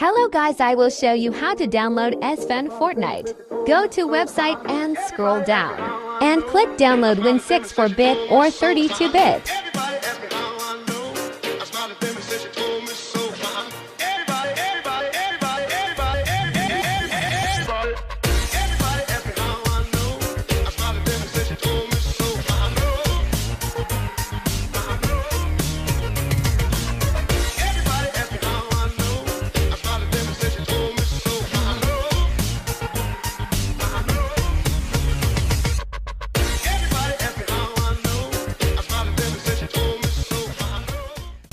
Hello guys, I will show you how to download EZFN Fortnite. Go to website and scroll down. And click download Win 64-bit or 32-bit.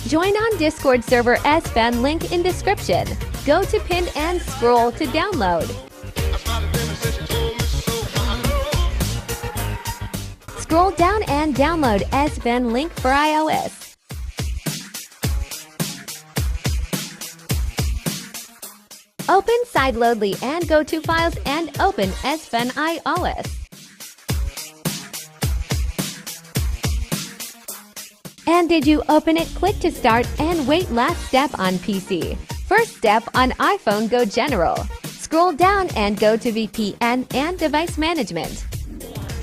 Join on Discord server EZFN, link in description. Go to pin and scroll to download. Scroll down and download EZFN link for iOS. Open Sideloadly and go to Files and open EZFN iOS. And did you open it? Click to start and wait. Last step on PC. First step on iPhone, go General. Scroll down and go to VPN and Device Management.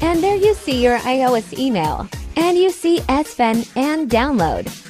And there you see your iOS email. And you see EZFN and download.